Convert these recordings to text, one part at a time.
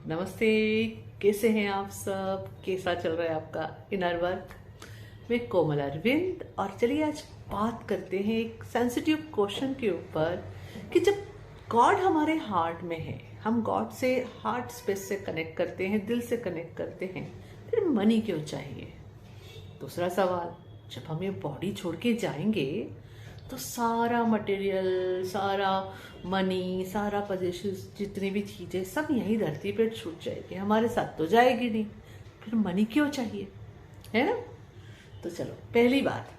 नमस्ते। कैसे हैं आप सब? कैसा चल रहा है आपका इनर वर्क? मैं कोमल अरविंद, और चलिए आज बात करते हैं एक सेंसिटिव क्वेश्चन के ऊपर कि जब गॉड हमारे हार्ट में है, हम गॉड से हार्ट स्पेस से कनेक्ट करते हैं, दिल से कनेक्ट करते हैं, फिर मनी क्यों चाहिए? दूसरा सवाल, जब हम ये बॉडी छोड़ के जाएंगे तो सारा मटेरियल, सारा मनी, सारा पोजीशन, जितनी भी चीजें सब यहीं धरती पे छूट जाएगी, हमारे साथ तो जाएगी नहीं, फिर मनी क्यों चाहिए? है ना? तो चलो, पहली बात,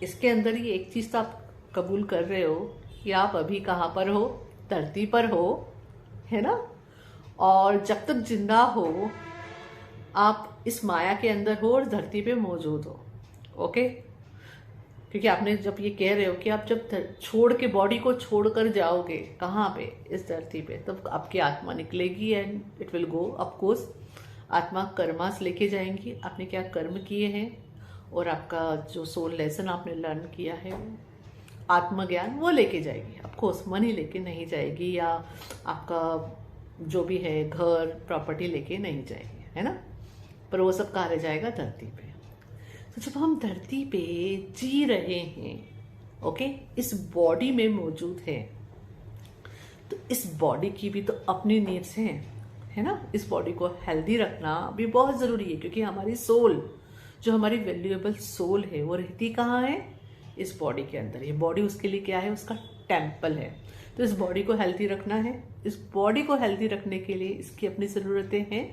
इसके अंदर ही एक चीज तो आप कबूल कर रहे हो कि आप अभी कहाँ पर हो? धरती पर हो, है ना? और जब तक जिंदा हो आप इस माया के अंदर हो और धरती पे मौजूद हो। ओके? क्योंकि आपने जब ये कह रहे हो कि आप जब छोड़ के, बॉडी को छोड़कर जाओगे कहाँ पे? इस धरती पे, तब आपकी आत्मा निकलेगी and it will go. Of course आत्मा कर्मास लेके जाएंगी, आपने क्या कर्म किए हैं, और आपका जो सोल लेसन आपने लर्न किया है, आत्मज्ञान, वो लेके जाएगी। ऑफ कोर्स मनी लेके नहीं जाएगी, या आपका जो भी है घर प्रॉपर्टी लेके नहीं जाएगी, है ना? पर वो सब कहाँ रह जाएगा? धरती पे। तो जब हम धरती पे जी रहे हैं, ओके, इस बॉडी में मौजूद है, तो इस बॉडी की भी तो अपनी नीड्स हैं, है ना? इस बॉडी को हेल्दी रखना भी बहुत जरूरी है, क्योंकि हमारी सोल, जो हमारी वैल्यूएबल सोल है, वो रहती कहाँ है? इस बॉडी के अंदर। ये बॉडी उसके लिए क्या है? उसका टेम्पल है। तो इस बॉडी को हेल्दी रखना है। इस बॉडी को हेल्दी रखने के लिए इसकी अपनी जरूरतें हैं।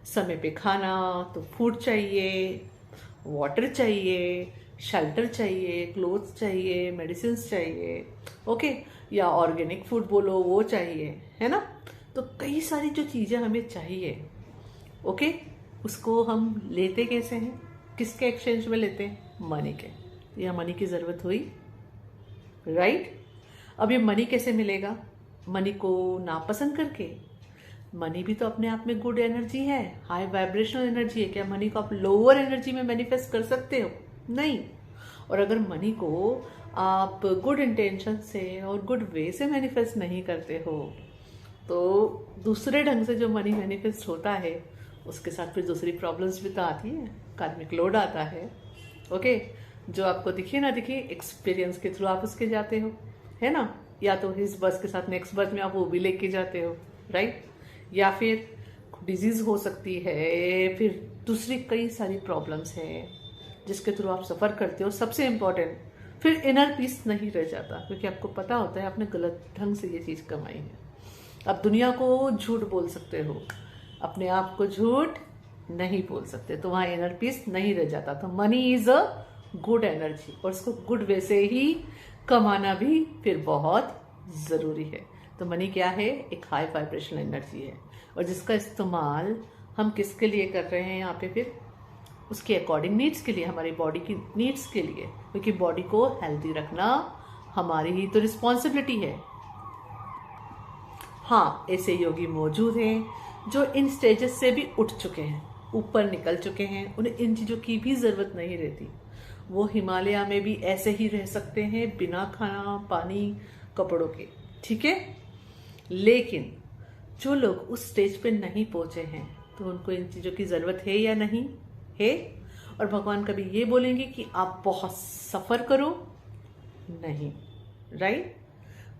समय पे खाना, तो फूड चाहिए, वाटर चाहिए, शेल्टर चाहिए, क्लोथ्स चाहिए, मेडिसिन चाहिए, ओके, या ऑर्गेनिक फूड बोलो, वो चाहिए, है ना? तो कई सारी जो चीजें हमें चाहिए, ओके, उसको हम लेते कैसे हैं? किसके एक्सचेंज में लेते हैं? मनी के। या मनी की जरूरत हुई, राइट? अब ये मनी कैसे मिलेगा? मनी को नापसंद करके? मनी भी तो अपने आप में गुड एनर्जी है, हाई वाइब्रेशनल एनर्जी है। क्या मनी को आप लोअर एनर्जी में मैनिफेस्ट कर सकते हो? नहीं। और अगर मनी को आप गुड इंटेंशन से और गुड वे से मैनिफेस्ट नहीं करते हो, तो दूसरे ढंग से जो मनी मैनिफेस्ट होता है, उसके साथ फिर दूसरी प्रॉब्लम्स भी तो आती है। कार्मिक लोड आता है, ओके, जो आपको दिखे ना दिखे, एक्सपीरियंस के थ्रू आप उसके जाते हो, है ना? या तो इस बस के साथ नेक्स्ट बस में आप वो भी लेके जाते हो, राइट? या फिर डिजीज हो सकती है, फिर दूसरी कई सारी प्रॉब्लम्स हैं जिसके थ्रू आप सफर करते हो। सबसे इम्पोर्टेंट, फिर इनर पीस नहीं रह जाता, क्योंकि आपको पता होता है आपने गलत ढंग से ये चीज कमाई है। आप दुनिया को झूठ बोल सकते हो, अपने आप को झूठ नहीं बोल सकते, तो वहां इनर पीस नहीं रह जाता। तो money is a good energy, और इसको गुड वे से ही कमाना भी फिर बहुत जरूरी है। तो मनी क्या है? एक हाई वाइब्रेशनल एनर्जी है, और जिसका इस्तेमाल हम किसके लिए कर रहे हैं यहाँ पे? फिर उसके अकॉर्डिंग नीड्स के लिए, हमारी बॉडी की नीड्स के लिए, क्योंकि बॉडी को हेल्दी रखना हमारी ही तो रिस्पॉन्सिबिलिटी है। हाँ, ऐसे योगी मौजूद हैं जो इन स्टेजेस से भी उठ चुके हैं, ऊपर निकल चुके हैं, उन्हें इन चीजों की भी जरूरत नहीं रहती। वो हिमालय में भी ऐसे ही रह सकते हैं, बिना खाना पानी कपड़ों के, ठीक है? लेकिन जो लोग उस स्टेज पे नहीं पहुंचे हैं, तो उनको इन चीजों की जरूरत है या नहीं है? और भगवान कभी ये बोलेंगे कि आप बहुत सफर करो? नहीं, राइट?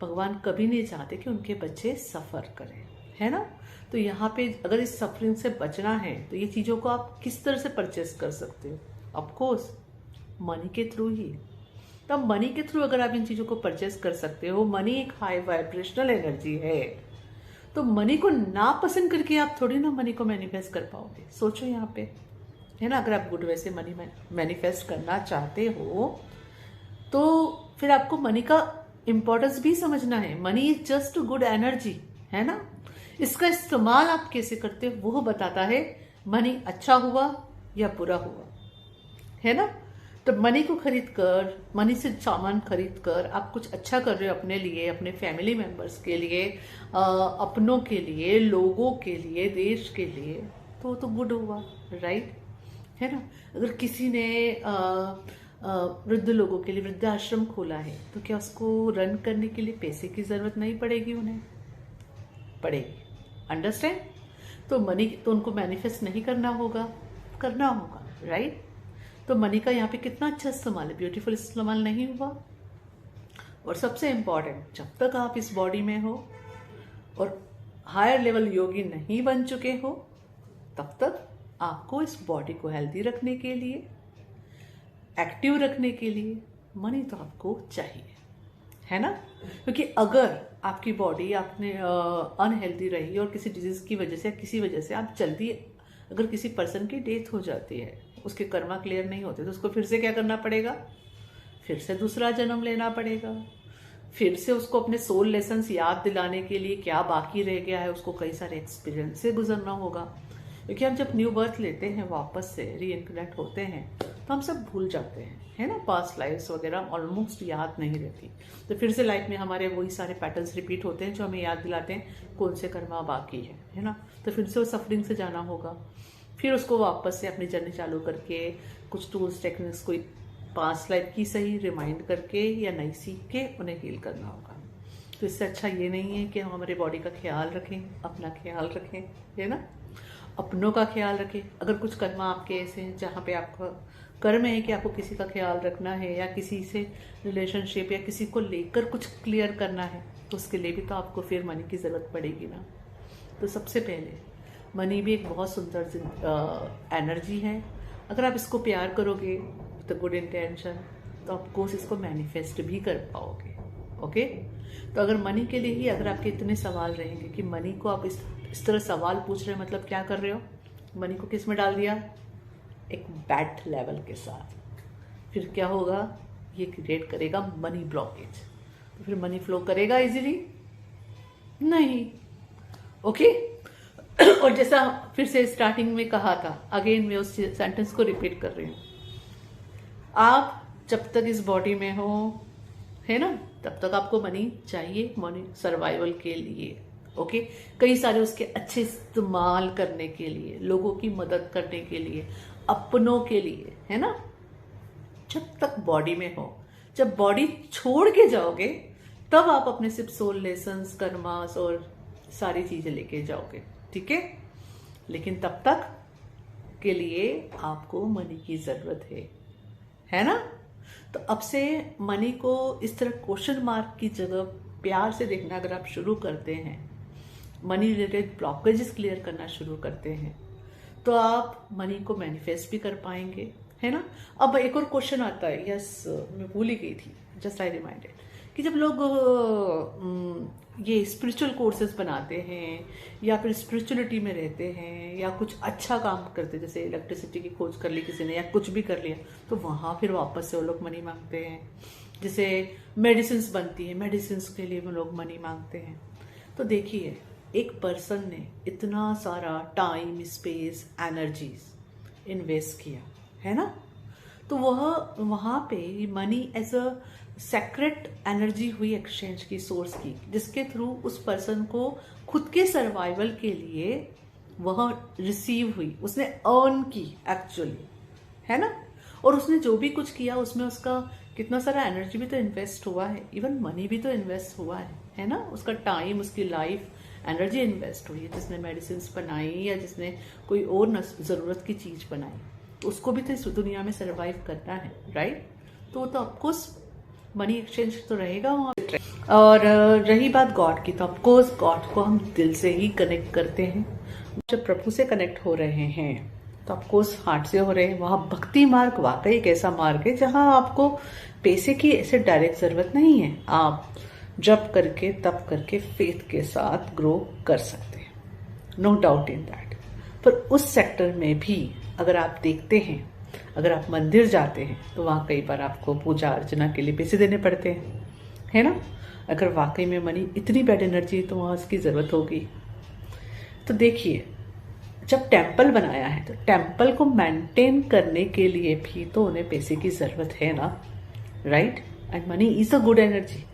भगवान कभी नहीं चाहते कि उनके बच्चे सफर करें, है ना? तो यहाँ पे अगर इस सफरिंग से बचना है, तो ये चीजों को आप किस तरह से परचेस कर सकते हो? ऑफ कोर्स मनी के थ्रू ही। तब मनी के थ्रू अगर आप इन चीजों को परचेस कर सकते हो, मनी एक हाई वाइब्रेशनल एनर्जी है, तो मनी को ना पसंद करके आप थोड़ी ना मनी को मैनिफेस्ट कर पाओगे। सोचो यहाँ पे, है ना? अगर आप गुड वे से मनी मैनिफेस्ट करना चाहते हो, तो फिर आपको मनी का इंपॉर्टेंस भी समझना है। Money is just good energy, है ना? इसका इस्तेमाल आप कैसे करते हो वो बताता है मनी अच्छा हुआ या बुरा हुआ, है ना? तो मनी को खरीद कर, मनी से सामान खरीद कर आप कुछ अच्छा कर रहे हो अपने लिए, अपने फैमिली मेंबर्स के लिए, अपनों के लिए, लोगों के लिए, देश के लिए, तो गुड हुआ, राइट? है ना? अगर किसी ने वृद्ध लोगों के लिए वृद्धाश्रम खोला है, तो क्या उसको रन करने के लिए पैसे की जरूरत नहीं पड़ेगी? उन्हें पड़ेगी। अंडरस्टैंड? तो मनी तो उनको मैनिफेस्ट नहीं करना होगा, करना होगा, राइट। तो मनी का यहाँ पे कितना अच्छा इस्तेमाल है, ब्यूटीफुल इस्तेमाल नहीं हुआ। और सबसे इम्पॉर्टेंट, जब तक आप इस बॉडी में हो और हायर लेवल योगी नहीं बन चुके हो, तब तक आपको इस बॉडी को हेल्दी रखने के लिए, एक्टिव रखने के लिए मनी तो आपको चाहिए, है ना। क्योंकि अगर आपकी बॉडी आपने अनहेल्दी रही और किसी डिजीज की वजह से या किसी वजह से आप जल्दी, अगर किसी पर्सन की डेथ हो जाती है, उसके कर्मा क्लियर नहीं होते, तो उसको फिर से क्या करना पड़ेगा, फिर से दूसरा जन्म लेना पड़ेगा, फिर से उसको अपने सोल लेसन्स याद दिलाने के लिए क्या बाकी रह गया है, उसको कई सारे एक्सपीरियंस से गुजरना होगा। क्योंकि हम जब न्यू बर्थ लेते हैं, वापस से रीइनकनेक्ट होते हैं, तो हम सब भूल जाते हैं, है ना। पास्ट लाइफ्स वगैरह ऑलमोस्ट याद नहीं रहती, तो फिर से लाइफ में हमारे वही सारे पैटर्न्स रिपीट होते हैं जो हमें याद दिलाते हैं कौन से कर्मा बाकी है ना। तो फिर से वो सफरिंग से जाना होगा, फिर उसको वापस से अपनी जर्नी चालू करके कुछ टूल्स टेक्निक्स कोई पास्ट लाइफ की सही रिमाइंड करके या नई सीख के उन्हें हील करना होगा। तो इससे अच्छा ये नहीं है कि हम हमारे बॉडी का ख्याल रखें, अपना ख्याल रखें, है ना, अपनों का ख्याल रखें। अगर कुछ कर्म आपके ऐसे हैं जहाँ पे आपका कर्म है कि आपको किसी का ख्याल रखना है या किसी से रिलेशनशिप या किसी को लेकर कुछ क्लियर करना है, तो उसके लिए भी तो आपको फिर मनी की ज़रूरत पड़ेगी ना। तो सबसे पहले मनी भी एक बहुत सुंदर एनर्जी है। अगर आप इसको प्यार करोगे तो गुड इंटेंशन, तो ऑफकोर्स इसको मैनिफेस्ट भी कर पाओगे। ओके, तो अगर मनी के लिए ही अगर आपके इतने सवाल रहेंगे कि मनी को आप इस तरह सवाल पूछ रहे हैं, मतलब क्या कर रहे हो, मनी को किस में डाल दिया, एक बैड लेवल के साथ, फिर क्या होगा, ये क्रिएट करेगा मनी ब्लॉकेज। तो फिर मनी फ्लो करेगा इजीली नहीं। ओके और जैसा फिर से स्टार्टिंग में कहा था, अगेन मैं उस सेंटेंस को रिपीट कर रही हूँ, आप जब तक इस बॉडी में हो, है ना, तब तक आपको मनी चाहिए, मनी सर्वाइवल के लिए। ओके, कई सारे उसके अच्छे इस्तेमाल करने के लिए, लोगों की मदद करने के लिए, अपनों के लिए, है ना, जब तक बॉडी में हो। जब बॉडी छोड़ के जाओगे तब आप अपने सिर्फ सोल लेसन्स, कर्मास और सारी चीजें लेके जाओगे, ठीक है। लेकिन तब तक के लिए आपको मनी की जरूरत है ना। तो अब से मनी को इस तरह क्वेश्चन मार्क की जगह प्यार से देखना अगर आप शुरू करते हैं, मनी रिलेटेड ब्लॉकेजेस क्लियर करना शुरू करते हैं, तो आप मनी को मैनिफेस्ट भी कर पाएंगे, है ना। अब एक और क्वेश्चन आता है, यस मैं भूल ही गई थी, जस्ट आई रिमाइंडेड, कि जब लोग ये स्पिरिचुअल कोर्सेज बनाते हैं या फिर स्पिरिचुअलिटी में रहते हैं या कुछ अच्छा काम करते हैं, जैसे इलेक्ट्रिसिटी की खोज कर ली किसी ने या कुछ भी कर लिया, तो वहाँ फिर वापस से वो लोग मनी मांगते हैं। जैसे मेडिसिन बनती है, मेडिसिन के लिए वो लोग मनी मांगते हैं। तो देखिए, एक पर्सन ने इतना सारा टाइम, स्पेस, एनर्जीज इन्वेस्ट किया, है ना, तो वह वहाँ पे money as a secret energy हुई एक्सचेंज की, सोर्स की, जिसके थ्रू उस पर्सन को खुद के सर्वाइवल के लिए वह रिसीव हुई, उसने अर्न की एक्चुअली, है ना। और उसने जो भी कुछ किया उसमें उसका कितना सारा एनर्जी भी तो इन्वेस्ट हुआ है, इवन मनी भी तो इन्वेस्ट हुआ है ना। उसका टाइम, उसकी लाइफ, एनर्जी इन्वेस्ट हुई है। जिसने मेडिसिन बनाई या जिसने कोई और ज़रूरत की चीज़ बनाई, तो उसको भी तो इस दुनिया में सर्वाइव करना है, राइट। तो ऑफकोर्स मनी एक्सचेंज तो रहेगा वहाँ पे। और रही बात गॉड की, तो ऑफकोर्स गॉड को हम दिल से ही कनेक्ट करते हैं। जब प्रभु से कनेक्ट हो रहे हैं तो ऑफकोर्स हार्ट से हो रहे हैं। वहाँ भक्ति मार्ग वाकई एक ऐसा मार्ग है जहाँ आपको पैसे की ऐसे डायरेक्ट जरूरत नहीं है, आप जब करके तब करके फेथ के साथ ग्रो कर सकते हैं, नो डाउट इन दैट। पर उस सेक्टर में भी अगर आप देखते हैं, अगर आप मंदिर जाते हैं, तो वहाँ कई बार आपको पूजा अर्चना के लिए पैसे देने पड़ते हैं, है ना। अगर वाकई में मनी इतनी बैड एनर्जी है तो वहाँ उसकी ज़रूरत होगी। तो देखिए, जब टेम्पल बनाया है तो टेम्पल को मेंटेन करने के लिए भी तो उन्हें पैसे की ज़रूरत है ना, right. And money is a good energy.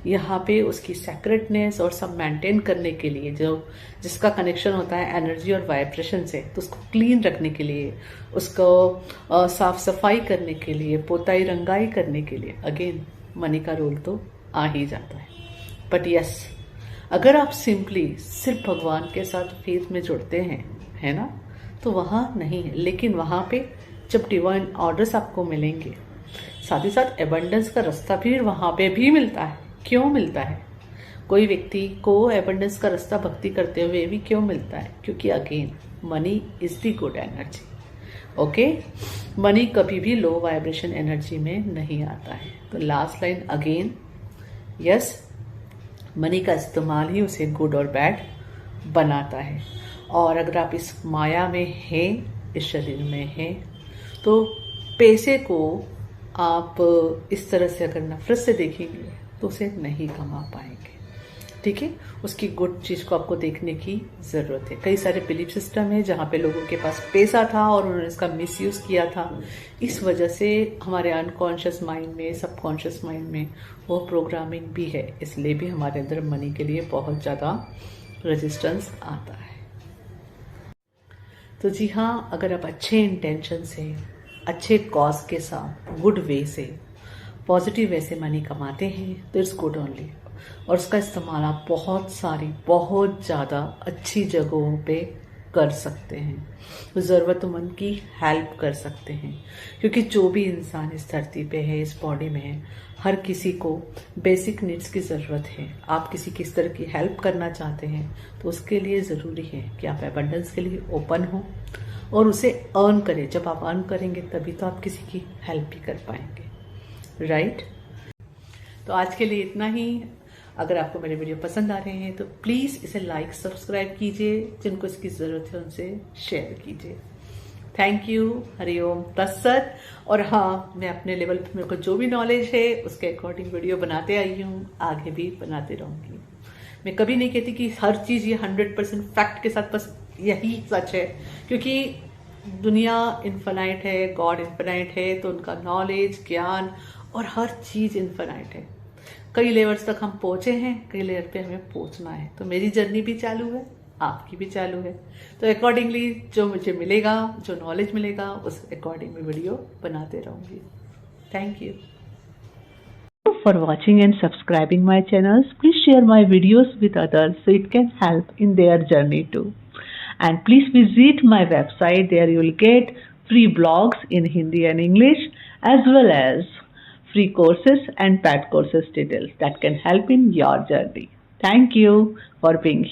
यहाँ पे उसकी सेक्रेटनेस और सब मेंटेन करने के लिए, जो जिसका कनेक्शन होता है एनर्जी और वाइब्रेशन से, तो उसको क्लीन रखने के लिए, उसको साफ सफाई करने के लिए, पोताई रंगाई करने के लिए अगेन मनी का रोल तो आ ही जाता है। बट यस, अगर आप सिंपली सिर्फ भगवान के साथ फेथ में जुड़ते हैं, है ना, तो वहाँ नहीं है। लेकिन वहाँ पे जब डिवाइन ऑर्डर्स आपको मिलेंगे, साथ ही साथ एबंडेंस का रास्ता भी वहाँ पे भी मिलता है। क्यों मिलता है? कोई व्यक्ति को एबंडेंस का रास्ता भक्ति करते हुए भी क्यों मिलता है? क्योंकि again money is the good energy. Okay, money कभी भी लो वाइब्रेशन एनर्जी में नहीं आता है। तो last line again, yes, money का इस्तेमाल ही उसे गुड और बैड बनाता है। और अगर आप इस माया में हैं, इस शरीर में हैं, तो पैसे को आप इस तरह से अगर नफरत से देखेंगे तो उसे नहीं कमा पाएंगे। ठीक है, उसकी गुड चीज़ को आपको देखने की ज़रूरत है। कई सारे बिलीफ सिस्टम है जहाँ पे लोगों के पास पैसा था और उन्होंने इसका मिसयूज़ किया था। इस वजह से हमारे अनकॉन्शियस माइंड में, सबकॉन्शियस माइंड में वो प्रोग्रामिंग भी है, इसलिए भी हमारे अंदर मनी के लिए बहुत ज़्यादा रेजिस्टेंस आता है। तो जी हाँ, अगर आप अच्छे इंटेंशन से, अच्छे कॉज के साथ, गुड वे से, पॉजिटिव वे से मनी कमाते हैं तो इट्स गुड ओनली। और उसका इस्तेमाल आप बहुत ज़्यादा अच्छी जगहों पे कर सकते हैं। ज़रूरतमंद की हेल्प कर सकते हैं, क्योंकि जो भी इंसान इस धरती पे है, इस बॉडी में है, हर किसी को बेसिक नीड्स की ज़रूरत है। आप किसी की इस तरह की हेल्प करना चाहते हैं तो उसके लिए ज़रूरी है कि आप एबंडेंस के लिए ओपन हो और उसे अर्न करें। जब आप अर्न करेंगे तभी तो आप किसी की हेल्प भी कर पाएंगे, राइट? तो आज के लिए इतना ही। अगर आपको मेरे वीडियो पसंद आ रहे हैं तो प्लीज़ इसे लाइक, सब्सक्राइब कीजिए। जिनको इसकी ज़रूरत है उनसे शेयर कीजिए। Thank you. हरिओम तत्सत। और हाँ, मैं अपने लेवल पे मेरे को जो भी नॉलेज है उसके अकॉर्डिंग वीडियो बनाते आई हूँ, आगे भी बनाते रहूँगी। मैं कभी नहीं कहती कि हर चीज़ ये 100% फैक्ट के साथ बस यही सच है, क्योंकि दुनिया इन्फिनाइट है, गॉड इन्फिनाइट है, तो उनका नॉलेज, ज्ञान और हर चीज़ इन्फिनाइट है। कई लेवल्स तक हम पहुंचे हैं, कई लेवल पे हमें पहुंचना है। तो मेरी जर्नी भी चालू है, आपकी भी चालू है। तो अकॉर्डिंगली जो मुझे मिलेगा, जो नॉलेज मिलेगा, उस अकॉर्डिंग मैं वीडियो बनाते रहूँगी। Thank you for watching and subscribing my channels. Please share my videos with others so it can help in their journey too. And please visit my website. There you will get free blogs in Hindi and English, as well as free courses and paid courses details that can help in your journey. Thank you for being here.